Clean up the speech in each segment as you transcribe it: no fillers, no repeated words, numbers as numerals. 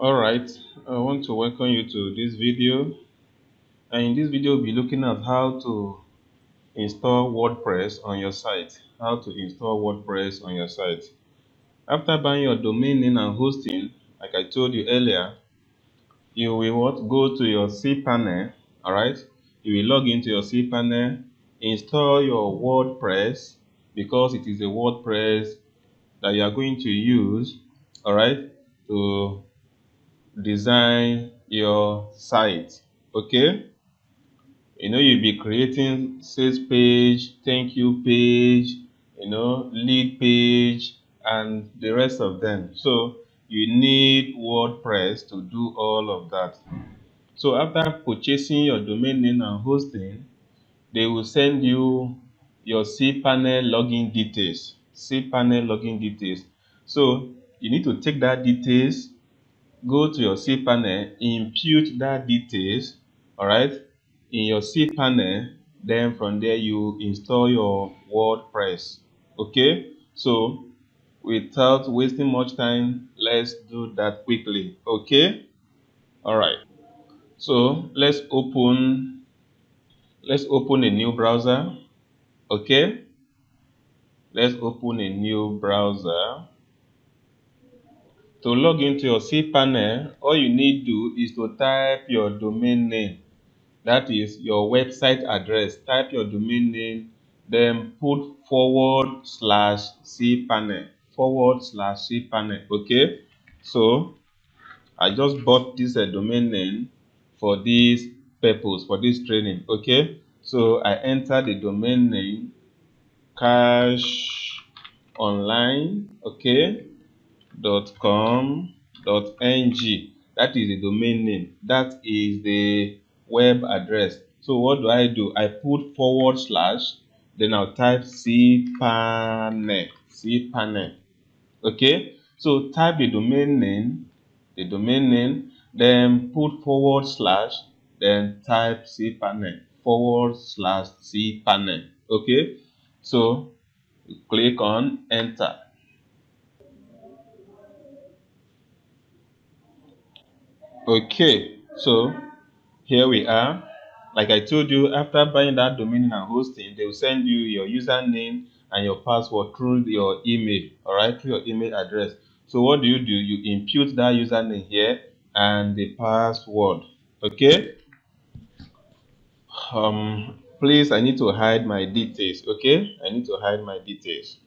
All right, I want to welcome you to this video. And in this video, we'll be looking at how to install WordPress on your site. How to install WordPress on your site. After buying your domain name and hosting, like I told you earlier, you will go to your cPanel. All right, you will log into your cPanel, install your WordPress because it is a WordPress that you are going to use. All right, to design your site. Okay, you'll be creating sales page, thank you page, lead page, and the rest of them. So you need WordPress to do all of that. So after purchasing your domain name and hosting, they will send you your cPanel login details. cPanel login details. So you need to take that details, go to your cPanel, impute that details, all right, in your cPanel. Then from there you install your WordPress. Okay, so without wasting much time, let's do that quickly. Okay, all right. So let's open a new browser. Okay, let's open a new browser. To log into your cPanel, all you need to do is to type your domain name. That is your website address. Type your domain name, then put /cPanel. /cPanel. Okay. So I just bought this domain name for this purpose, for this training. Okay. So I enter the domain name cashonline. Okay. .com.ng. That is the domain name. That is the web address. So what do? I put /, then I'll type cPanel. Okay. So type the domain name, then put /, then type cPanel, /cPanel. Okay. So click on enter. Okay, so here we are. Like I told you, after buying that domain and hosting, they will send you your username and your password through your email, all right, through your email address. So what do? You impute that username here and the password. Okay. Please, I need to hide my details. Okay, I need to hide my details.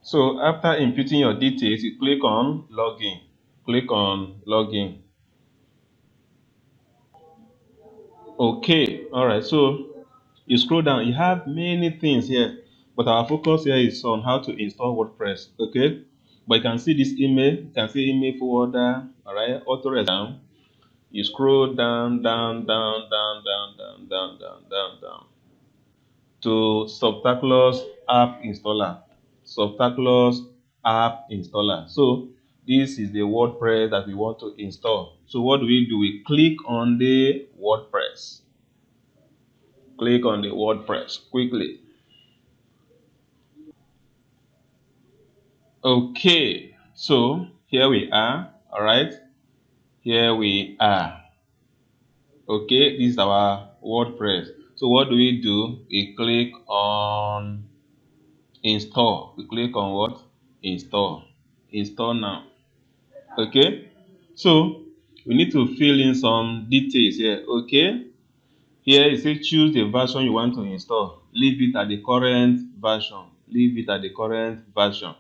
So after imputing your details, you click on login. Click on login. Okay, all right. So you scroll down, you have many things here, but our focus here is on how to install WordPress. Okay, but you can see this email, you can see email forwarder, all right, auto down. You scroll down to Subtaculous app installer. Subtaculous app installer. So this is the WordPress that we want to install. So what do? We click on the WordPress. Click on the WordPress quickly. Okay, so here we are. All right, here we are. Okay, this is our WordPress. So what do? We click on install. We click on what? Install. Install now. Okay, so we need to fill in some details here. Okay, here it says choose the version you want to install. Leave it at the current version. Leave it at the current version.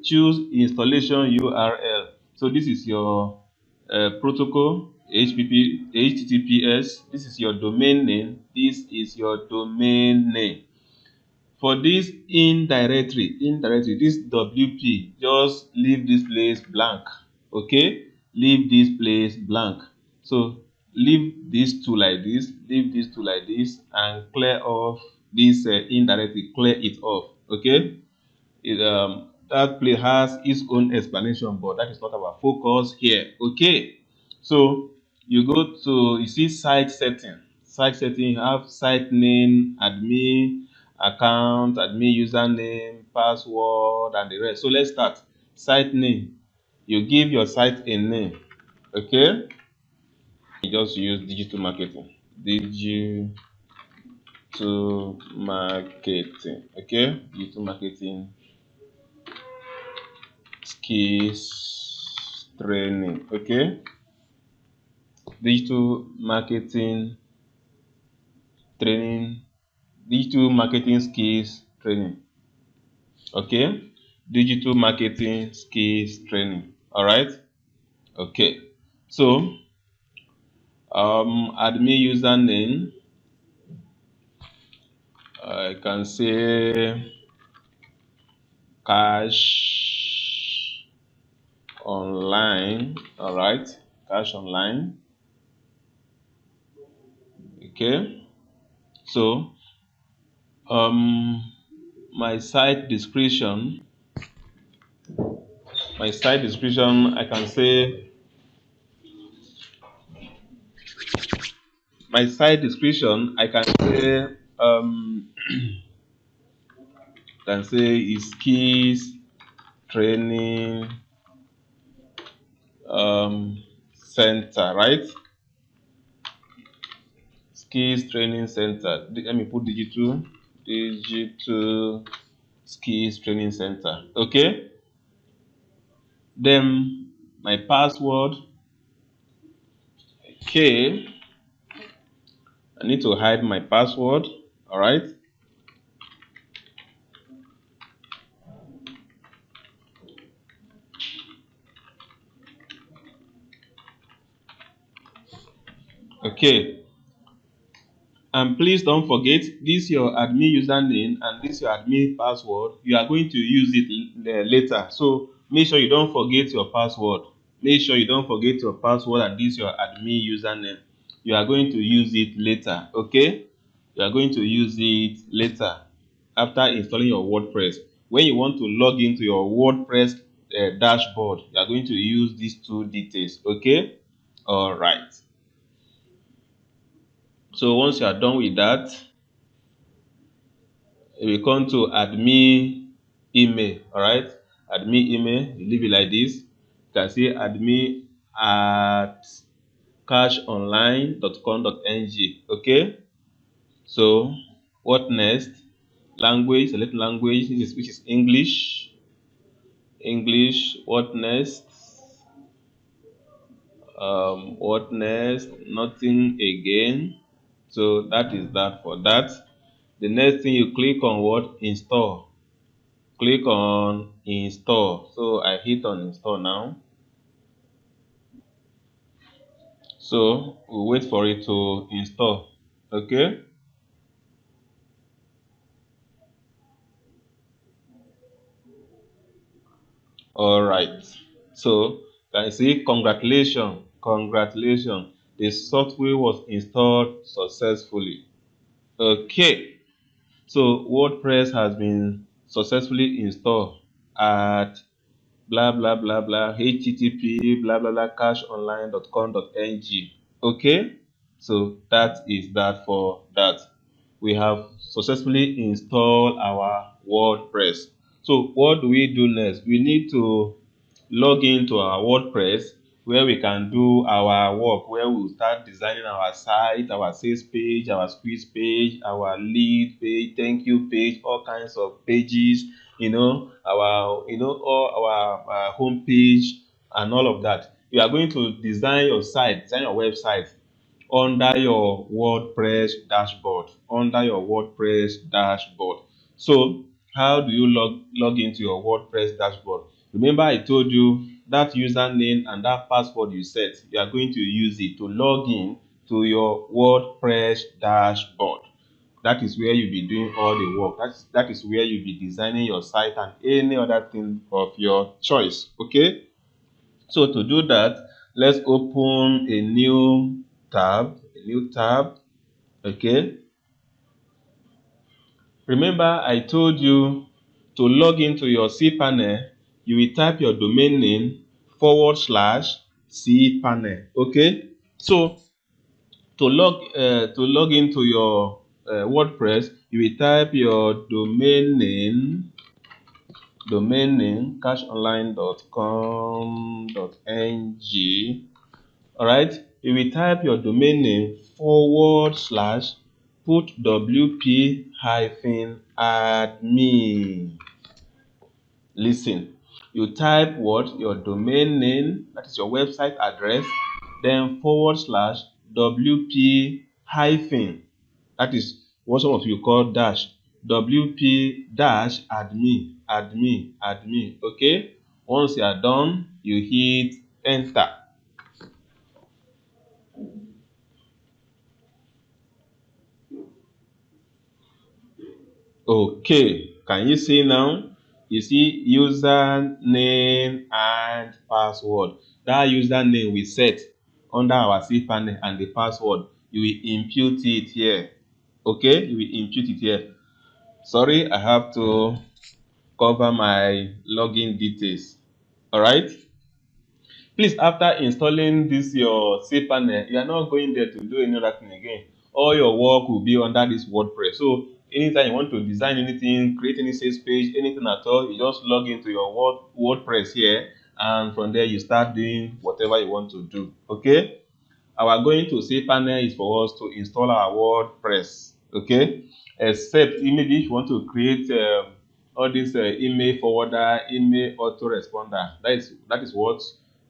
Choose installation URL. So this is your protocol, HTTPS. This is your domain name. This is your domain name. For this indirectory, this WP, just leave this place blank. Okay, leave this place blank. So leave these two like this, and clear off this indirectly. Clear it off. Okay. that place has its own explanation, but that is not our focus here. Okay, so you go to, you see site setting. Site setting, you have site name, admin account, admin username, password, and the rest. So let's start. Site name, you give your site a name. Okay, you just use digital marketing. Digital marketing. Okay, digital marketing skills training. Okay, digital marketing training, digital marketing skills training. Okay, digital marketing skills training. All right. Okay, so admin username, I can say cash online. All right, cash online. Okay, so um my site description, I can say my site description, I can say is skills training center, right? Skills training center. Let me put digital skills training center. Okay, then my password. Okay, I need to hide my password. All right. Okay, and please don't forget, this your admin username and this your admin password. You are going to use it later. So make sure you don't forget your password. Make sure you don't forget your password and this your admin username. You are going to use it later. Okay? You are going to use it later after installing your WordPress. When you want to log into your WordPress dashboard, you are going to use these two details. Okay? All right. So once you are done with that, we come to admin email. All right, admin email, you leave it like this. You can say admin at cashonline.com.ng. Okay, so what next? Language, select language, which is English. What next? What next? Nothing again. So that is that for that. The next thing, you click on what? Install. Click on install. So I hit on install now. So we'll wait for it to install. Okay. All right. So can you see, congratulations, the software was installed successfully. Okay. So WordPress has been successfully installed at blah blah blah blah http blah blah blah cashonline.com.ng. Okay, so that is that for that. We have successfully installed our WordPress. So what do we do next? We need to log into our WordPress, where we can do our work, where we will start designing our site, our sales page, our squeeze page, our lead page, thank you page, all kinds of pages, all our home page and all of that. You are going to design your site, design your website under your WordPress dashboard. Under your WordPress dashboard. So how do you log into your WordPress dashboard? Remember, I told you that username and that password you set, you are going to use it to log in to your WordPress dashboard. That is where you'll be doing all the work. That is where you'll be designing your site and any other thing of your choice. Okay? So to do that, let's open a new tab. Okay. Remember, I told you To log into your cPanel, you will type your domain name / cPanel. Okay, so to log into your WordPress, you will type your domain name cashonline.com.ng. All right, you will type your domain name / put wp-admin. Listen, you type what? Your domain name, that is your website address, then / wp hyphen, that is what some of you call dash, wp dash admin. Okay, once you are done, you hit enter. Okay, can you see now? You see username and password. That username we set under our cPanel and the password, you will impute it here. Okay, you will impute it here. Sorry, I have to cover my login details. All right. Please, after installing this your cPanel, you are not going there to do any other thing again. All your work will be under this WordPress. So anytime you want to design anything, create any sales page, anything at all, you just log into your WordPress here, and from there you start doing whatever you want to do. Okay? Our going to cPanel is for us to install our WordPress. Okay? Except maybe if you want to create all this email forwarder, email autoresponder. That is what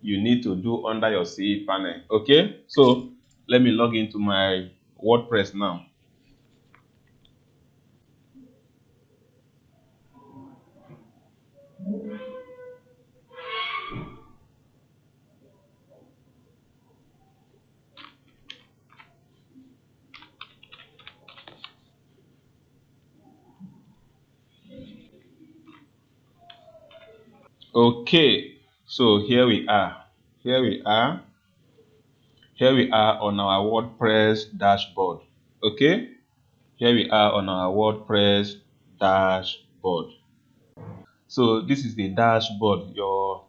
you need to do under your cPanel. Okay, so let me log into my WordPress now. Okay, so here we are. Here we are. Here we are on our WordPress dashboard. Okay, here we are on our WordPress dashboard. So this is the dashboard, your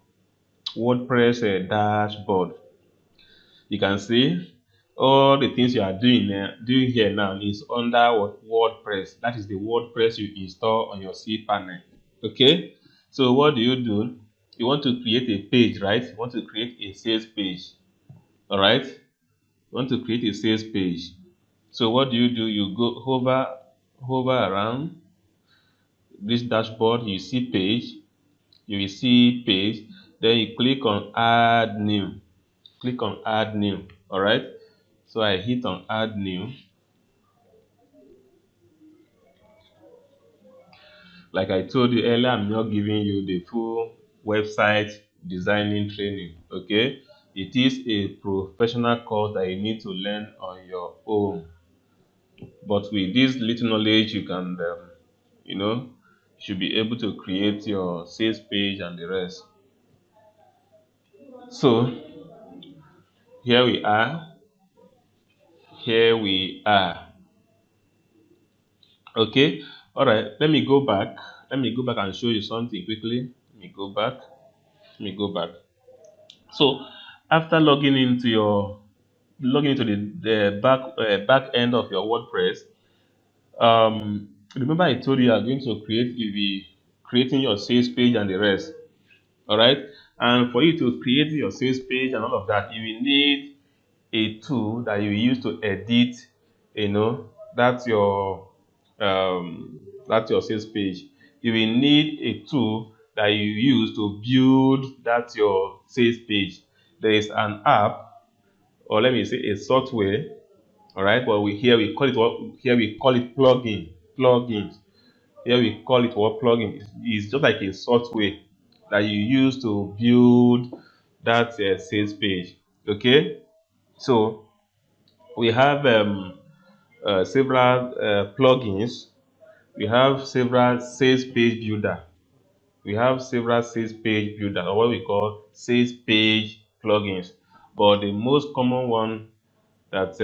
WordPress dashboard. You can see all the things you are doing here now is under what? WordPress. That is the WordPress you install on your cPanel. Okay. So what do? You want to create a page, right? You want to create a sales page. All right. You want to create a sales page. So what do? You go hover around this dashboard. You see page. You will see page. Then you click on add new. Click on add new. All right. So I hit on add new. Like I told you earlier, I'm not giving you the full website designing training. Okay, it is a professional course that you need to learn on your own. But with this little knowledge, you can, you know, should be able to create your sales page and the rest. So here we are. Here we are. Okay. All right. Let me go back. Let me go back and show you something quickly. Let me go back. Let me go back. So after logging into the back end of your WordPress, remember I told you you are going to you'll be creating your sales page and the rest. All right. And for you to create your sales page and all of that, you will need a tool that you use to edit, you know, that's your sales page. You will need a tool that you use to build that your sales page. There is an app, or let me say a software. All right, but we call it plugins. Here we call it what? Plugin. It's just like a software that you use to build that sales page. Okay, so we have several plugins. We have several sales page builder. We have several sales page builder, or what we call sales page plugins. But the most common one that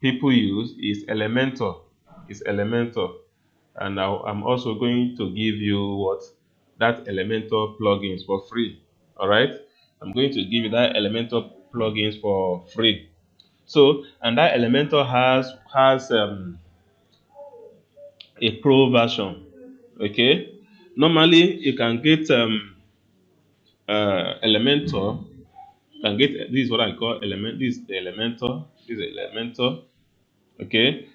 people use is Elementor. Is Elementor. And now I'm also going to give you what that Elementor plugins for free. All right, I'm going to give you that Elementor plugins for free. So, and that Elementor has a pro version. Okay, normally you can get Elementor. You can get this is what I call element. This is the Elementor. This is Elementor. Okay,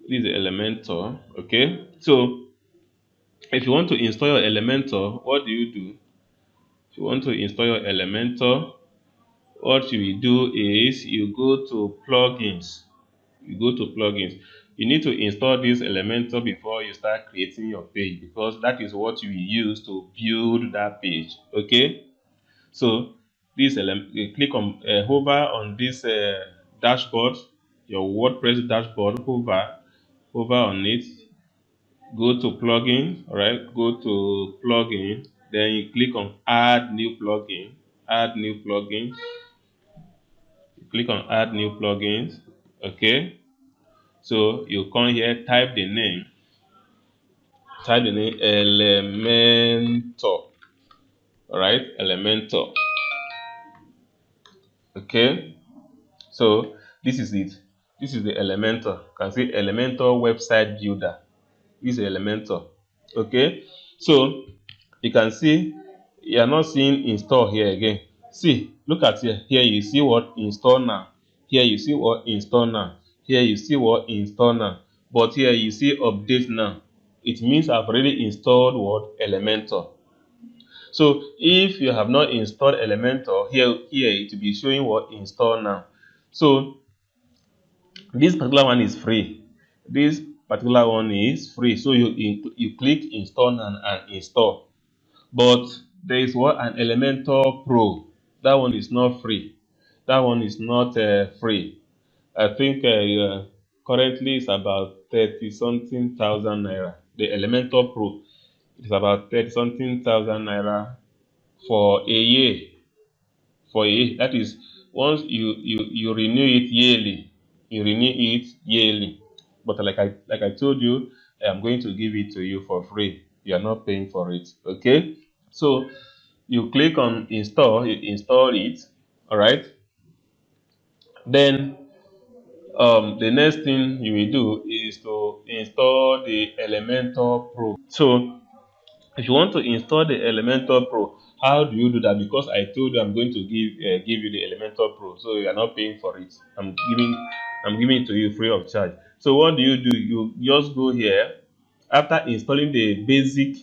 this is the Elementor. Okay, so if you want to install your Elementor, what do you do? If you want to install your Elementor, what you will do is you go to plugins. You go to plugins. You need to install this Elementor before you start creating your page, because that is what you will use to build that page. Okay, so this you click on hover on this dashboard, your WordPress dashboard. Hover on it. Go to plugin. All right, go to plugin. Then you click on add new plugin. Add new plugin. Click on add new plugins. Okay, so you come here, type the name Elementor. All right, Elementor. Okay, so this is it. This is the Elementor. You can see Elementor website builder. This is Elementor. Okay, so you can see you are not seeing install here again. See, look at here. Here you see what install now. Here you see what install now. Here you see what install now. But here you see update now. It means I've already installed what Elementor. So if you have not installed Elementor, here it will be showing what install now. So this particular one is free. This particular one is free. So you click install and install. But there is what an Elementor Pro. That one is not free. That one is not free. I think currently it's about 30 something thousand naira. The Elementor Pro is about 30 something thousand naira for a year. For a year, that is once you renew it yearly. You renew it yearly. But like I told you, I'm going to give it to you for free. You are not paying for it. Okay, so you click on install, you install it. All right, then the next thing you will do is to install the Elementor Pro. So if you want to install the Elementor Pro, how do you do that? Because I told you I'm going to give you the Elementor Pro, so you are not paying for it. I'm giving it to you free of charge. So what do? You just go here after installing the basic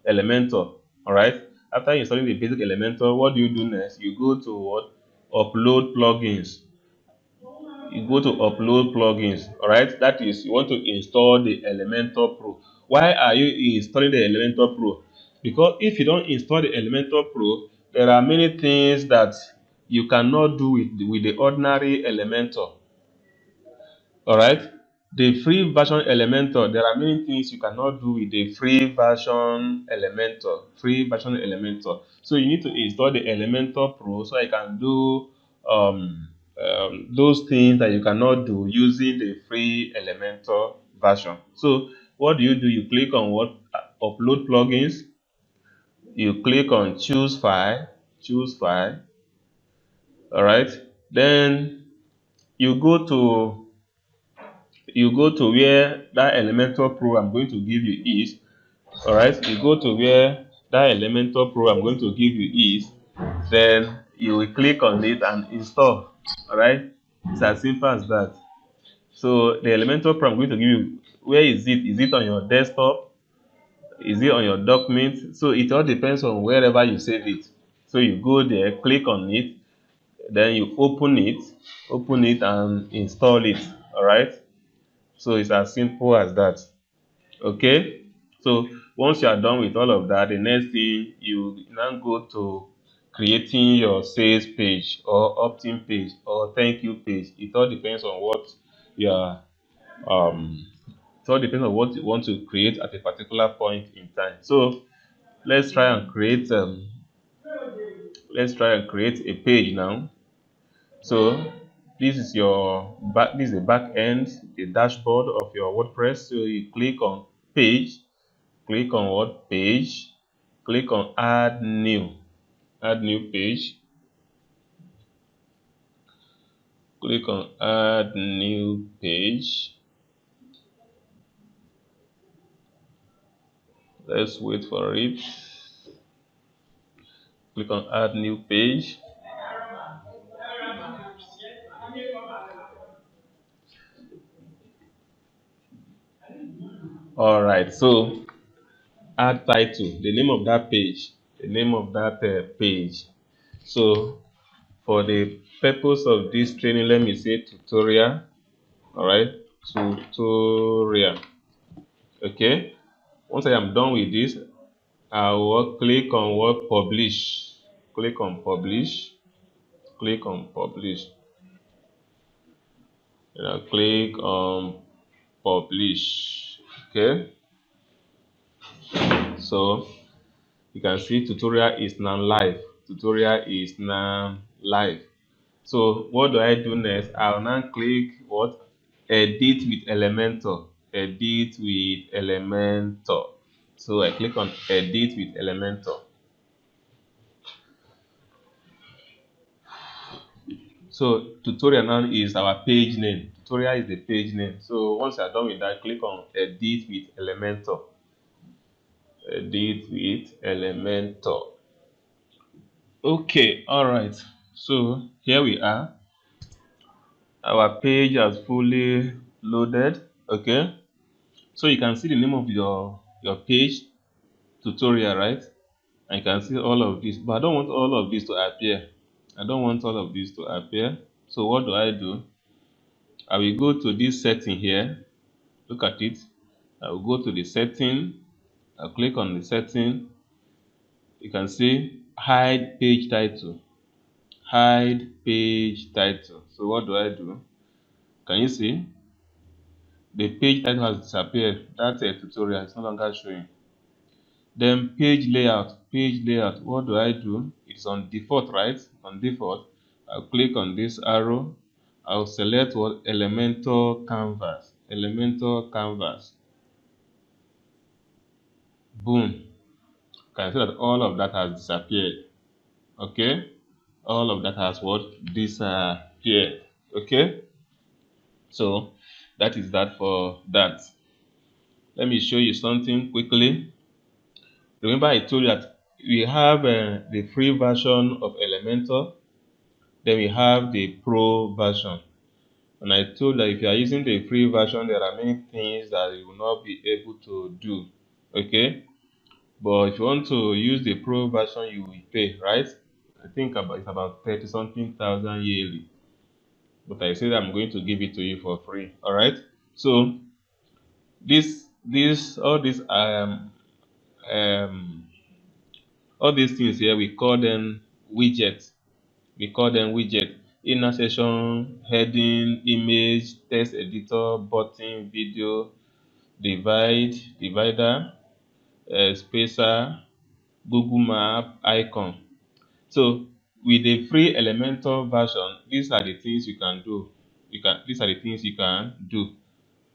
Elementor. All right. After installing the basic Elementor, what do you do next? You go to what? Upload plugins. You go to upload plugins. All right, that is, you want to install the Elementor Pro. Why are you installing the Elementor Pro? Because if you don't install the Elementor Pro, there are many things that you cannot do with the ordinary Elementor. All right, the free version Elementor, there are many things you cannot do with the free version Elementor. So you need to install the Elementor Pro so I can do those things that you cannot do using the free Elementor version. So what do? You click on what? Upload plugins. You click on choose file. All right, then you go to where that Elementor Pro I'm going to give you is. All right, you go to where that Elementor Pro I'm going to give you is. Then you will click on it and install. All right, it's as simple as that. So the Elementor Pro I'm going to give you, where is it? Is it on your desktop? Is it on your document? So it all depends on wherever you save it. So you go there, click on it, then you open it and install it. All right, so it's as simple as that. Okay, so once you are done with all of that, the next thing you now go to creating your sales page or opt-in page or thank you page. It all depends on what you are it all depends on what you want to create at a particular point in time. So let's try and create a page now. So this is the back end, the dashboard of your WordPress. So you click on page, click on what? Page, click on add new page, click on add new page. Let's wait for it. Click on add new page. All right, so add title, the name of that page, the name of that page. So for the purpose of this training, let me say tutorial. All right, tutorial. Okay, once I am done with this, I will click on what? Publish. Click on publish. Click on publish. And I'll click on publish. Okay, so you can see tutorial is now live. Tutorial is now live. So what do I do next? I'll now click what? Edit with Elementor. Edit with Elementor. So I click on edit with Elementor. So tutorial now is our page name. Tutorial is the page name. So once you're done with that, click on edit with Elementor. Edit with Elementor. Okay, all right. So here we are. Our page has fully loaded. Okay. So you can see the name of your page, tutorial, right? And you can see all of this, but I don't want all of this to appear. I don't want all of this to appear. So what do I do? I will go to this setting here. Look at it. I will go to the setting. I'll click on the setting. You can see hide page title. Hide page title. So what do I do? Can you see? The page title has disappeared. That's a tutorial. It's no longer showing. Then page layout. Page layout. What do I do? It's on default, right? On default. I'll click on this arrow. I'll select what? Elementor canvas. Elementor canvas. Boom. Can see that all of that has disappeared. Okay? All of that has what? Disappeared. Okay? So that is that for that. Let me show you something quickly. Remember I told you that we have the free version of Elementor. Then we have the pro version. And I told that if you are using the free version, there are many things that you will not be able to do. Okay? But if you want to use the pro version, you will pay, right? I think it's about 30 something thousand yearly. But I said I'm going to give it to you for free. All right. So um all these things here we call them widgets. We call them widget. Inner section, heading, image, text editor, button, video, divider, spacer, Google Map, icon. So with the free Elementor version, these are the things you can do. These are the things you can do.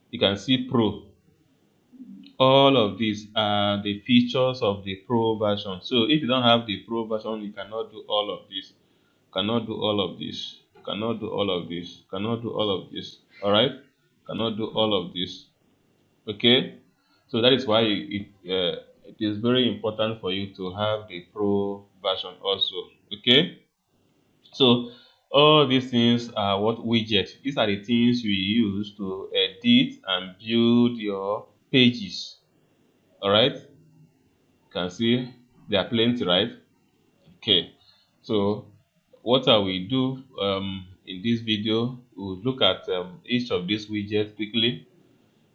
You can see Pro. All of these are the features of the Pro version. So if you don't have the Pro version, you cannot do all of this. Cannot do all of this. Cannot do all of this. Cannot do all of this. All right. Cannot do all of this. Okay. So that is why it is very important for you to have the Pro version also. Okay. So all these things are what widgets. These are the things we use to edit and build your pages. All right. You can see there are plenty, right? Okay. So what I will do in this video, we'll look at each of these widgets quickly.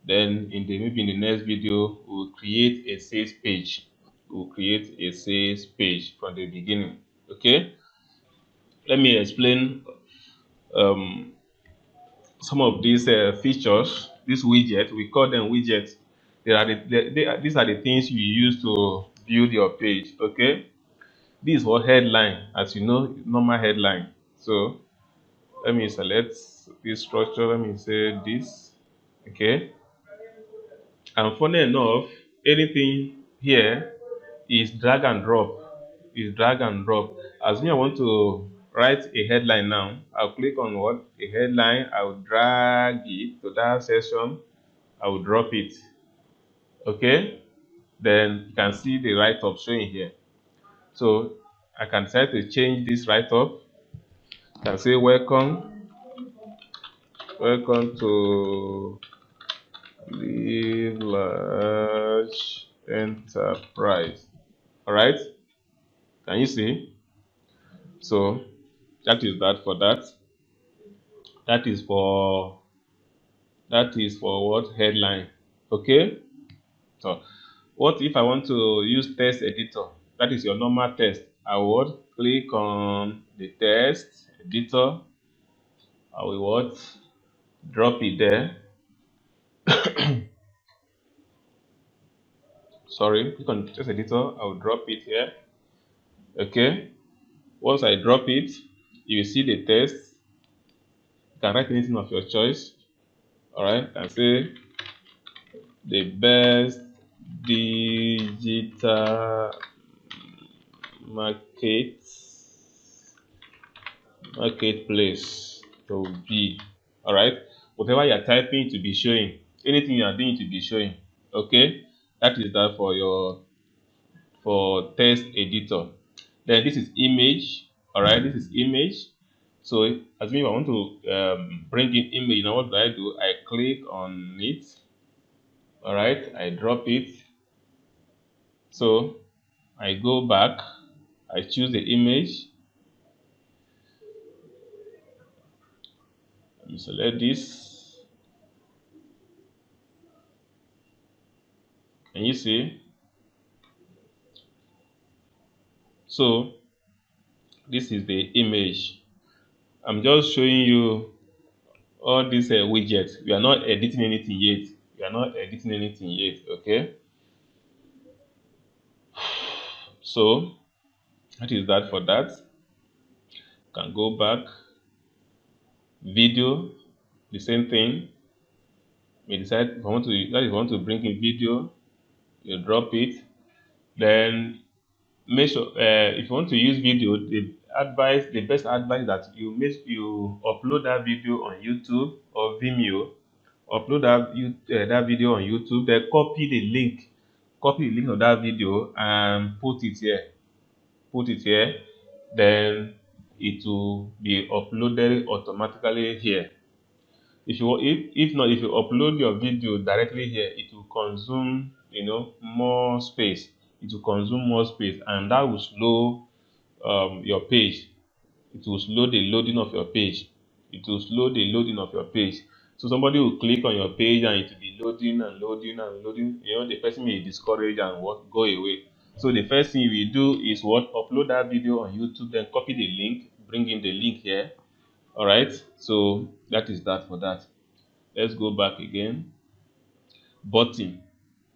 Then maybe in the next video, we'll create a sales page. We'll create a sales page from the beginning. Okay. Let me explain um, some of these features. This widget, we call them widgets. These are the things you use to build your page. Okay. This is what headline, as you know, normal headline. So let me select this structure. Let me say this. Okay. And funny enough, anything here is drag and drop. Is drag and drop. As me, I want to write a headline now. I'll click on what? A headline. I'll drag it to that section. I will drop it. Okay? Then you can see the write-up showing here. So I can decide to change this write-up. I can say welcome to Live Large Enterprise. All right? Can you see? So that is that for that. That is for what headline. Okay? So what if I want to use text editor? That is your normal text. I would click on the text editor. I will what? Drop it there. Sorry, click on text editor. I will drop it here. Okay. Once I drop it, you will see the text. You can write anything of your choice. All right. And say the best digital market marketplace to be. All right. Whatever you are typing to be showing, anything you are doing to be showing. Okay. That is that for your for text editor. Then this is image. All right. This is image. So as me, if I want to bring in image, now what do? I click on it. All right. I drop it. So I go back. I choose the image. Let me select this. Can you see? So this is the image. I'm just showing you all these widgets. We are not editing anything yet. We are not editing anything yet. Okay. So that is that for that. Can go back. Video, the same thing. We decide if I want to that if I want to bring in video, you drop it. Then make sure if you want to use video, the best advice that you upload that video on YouTube or Vimeo. Upload that video on YouTube, then copy the link of that video and put it here. Put it here, then it will be uploaded automatically here. If not, if you upload your video directly here, it will consume more space. It will consume more space, and that will slow your page. It will slow the loading of your page. It will slow the loading of your page. So somebody will click on your page and it will be loading and loading and loading. The person may discourage and what go away. So the first thing we do is what? Upload that video on YouTube, then copy the link, bring in the link here. All right. So that is that for that. Let's go back again. Button.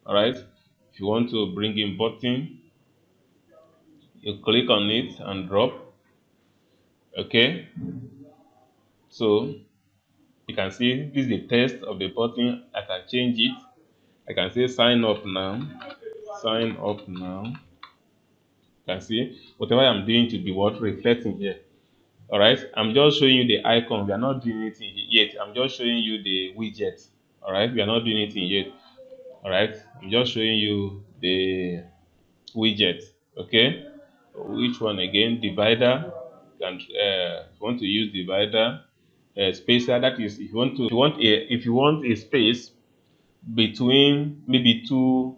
All right. If you want to bring in button, you click on it and drop. Okay. So you can see this is the text of the button. I can change it. I can say sign up now. Sign up now. You can see whatever I'm doing to be what reflecting here. All right. I'm just showing you the icon. We are not doing anything yet. I'm just showing you the widget. All right. We are not doing anything yet. All right. I'm just showing you the widget. Okay. Which one again? Divider. And if you want to use divider, spacer. That is, if you want a space between maybe two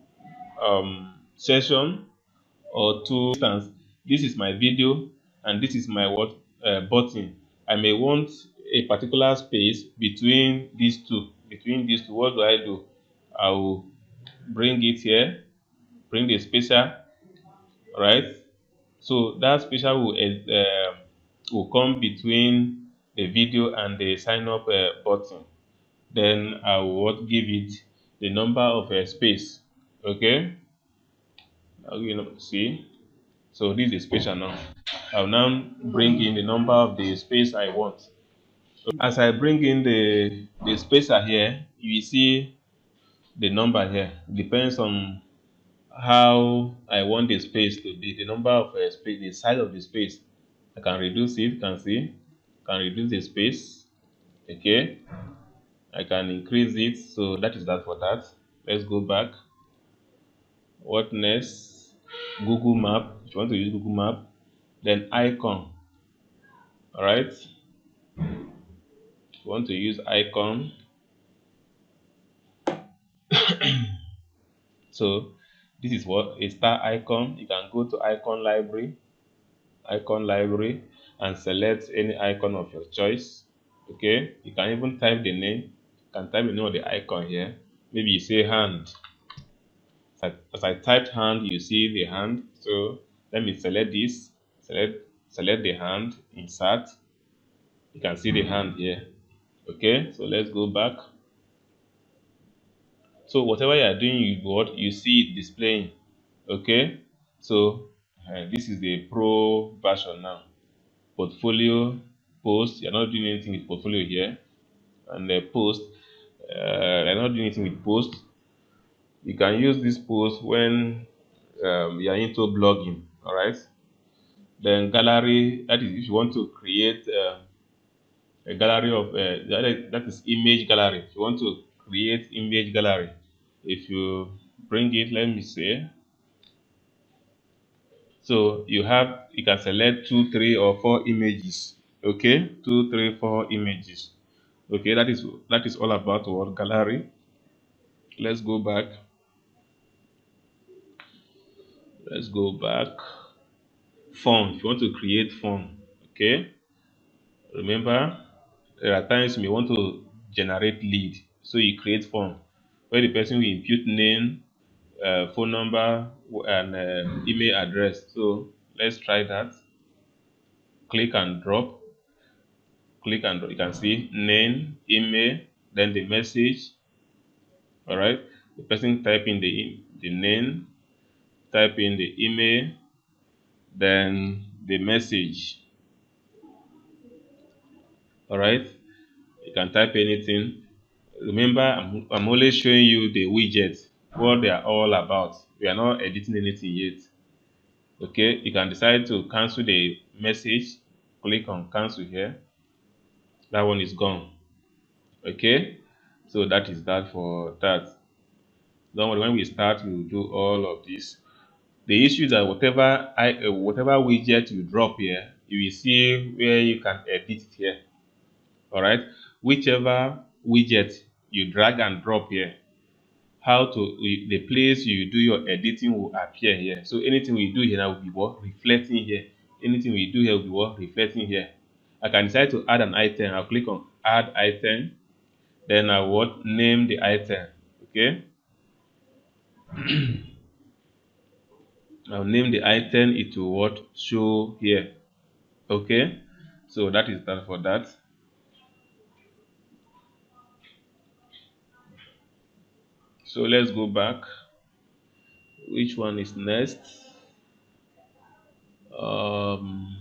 session or two instance. This is my video and this is my what button. I may want a particular space between these two. What do? I will bring it here, bring the spacer, right? So that spacer will come between the video and the sign up button. Then I will what give it the number of space. Okay. Now see. So this is spacer now. I'll now bring in the number of the space I want. So as I bring in the spacer here, you will see the number here. Depends on how I want the space to be. The number of space, the size of the space. I can reduce it. You can see, can reduce the space. Okay, I can increase it. So that is that for that. Let's go back. What next? Google Map. If you want to use Google Map, then icon. All right. If you want to use icon, so this is what a star icon. You can go to icon library, and select any icon of your choice. Okay, you can even type the name. You can type the name of the icon here. Maybe you say hand. As I typed hand, you see the hand. So let me select this. Select the hand. Insert. You can see the hand here. Okay, so let's go back. So whatever you are doing, you see it displaying. Okay, so this is the pro version now. Portfolio, post. You're not doing anything with portfolio here, and the post. You're not doing anything with post. You can use this post when you are into blogging. All right. Then gallery. That is if you want to create a gallery of that is image gallery. If you want to create image gallery, if you bring it, let me say. So you can select 2, 3, or 4 images. Okay, 2, 3, 4 images. Okay, that is all about what gallery. Let's go back. Let's go back. Form. If you want to create form, okay. Remember, there are times you may want to generate lead, so you create form where the person will input name, phone number, and email address. So let's try that. Click and drop. Click and drop. You can see name, email, then the message. All right. The person type in the name, type in the email, then the message. All right. You can type anything. Remember, I'm only showing you the widgets, what they are all about. We are not editing anything yet. Okay, you can decide to cancel the message. Click on cancel here. That one is gone. Okay, so that is that for that. Don't worry, when we start, we'll do all of this. The issue is that whatever widget you drop here, you will see where you can edit it here. All right, whichever widget you drag and drop here, the place you do your editing will appear here. So anything we do here now will be what reflecting here. Anything we do here will be what reflecting here. I can decide to add an item. I'll click on add item. Then I will name the item. Okay. I'll name the item. It will what show here. Okay. So that is that for that. So let's go back. Which one is next? Um,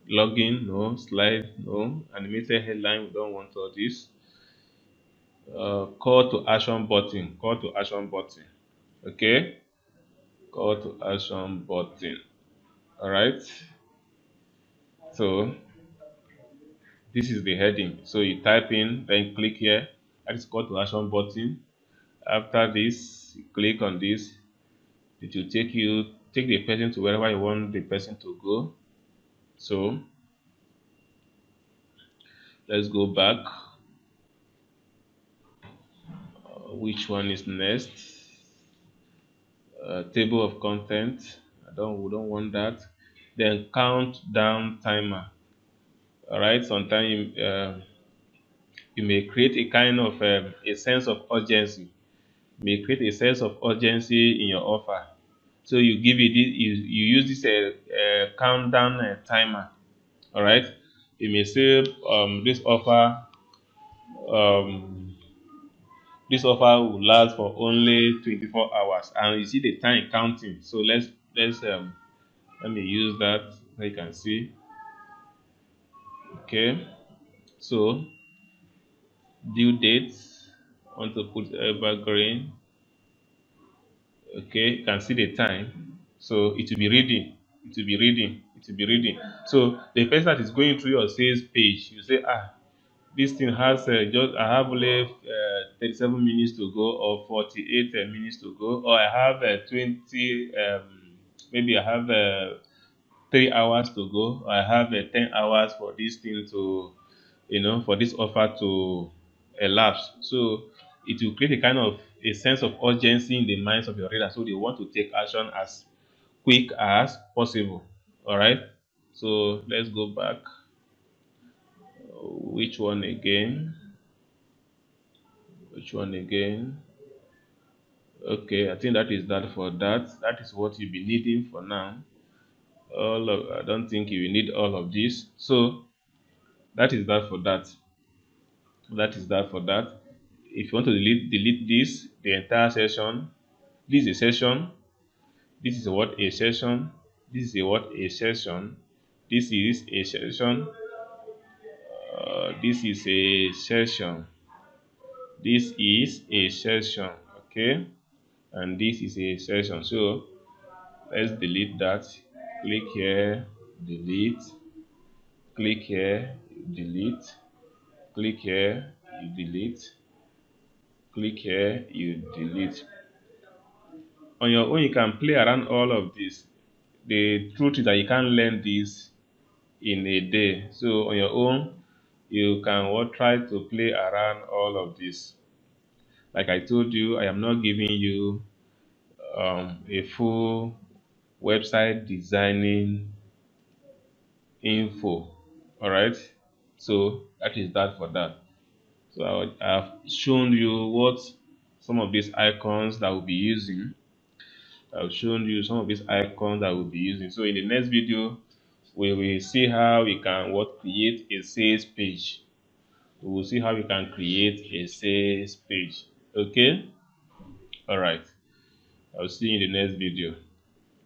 Login, no. Slide, no. Animated headline, we don't want all this. Call to action button. Call to action button. Okay. Call to action button. All right. So this is the heading. So you type in, then click here. That is call to action button. After this, you click on this. It will take the person to wherever you want the person to go. So let's go back. Which one is next? Table of content. We don't want that. Then countdown timer. All right. Sometimes you may create a kind of a sense of urgency. You may create a sense of urgency in your offer. So you give it this, you use this countdown timer. All right. You may say um, this offer will last for only 24 hours, and you see the time counting. So let me use that so you can see. Okay. So due date. Want to put evergreen. Okay, you can see the time. So it will be reading. It will be reading. It will be reading. So the person that is going through your sales page, you say, this thing has just I have only 37 minutes to go, or 48 minutes to go, or I have 20 maybe I have 3 hours to go, or I have 10 hours for this thing to for this offer to elapse. So it will create a kind of a sense of urgency in the minds of your readers, so they want to take action as quick as possible. All right, so let's go back. Which one again? Which one again? Okay, I think that is that for that. That is what you'll be needing for now. I don't think you will need all of this. So that is that for that. That is that for that. If you want to delete this, the entire session. This is a session. This is what a session. This is a what a session. This is a session. This is a session. This is a session. Okay, and this is a session. So let's delete that. Click here, delete. Click here, delete. Click here, you delete. Click here, you delete. On your own, you can play around all of this. The truth is that you can't learn this in a day. So on your own, you can try to play around all of this. Like I told you, I am not giving you a full website designing info. All right. So that is that for that. So I've shown you what some of these icons that we'll be using. I've shown you some of these icons that we'll be using. So in the next video, we will see how we can create a sales page. We will see how we can create a sales page. Okay? All right. I'll see you in the next video.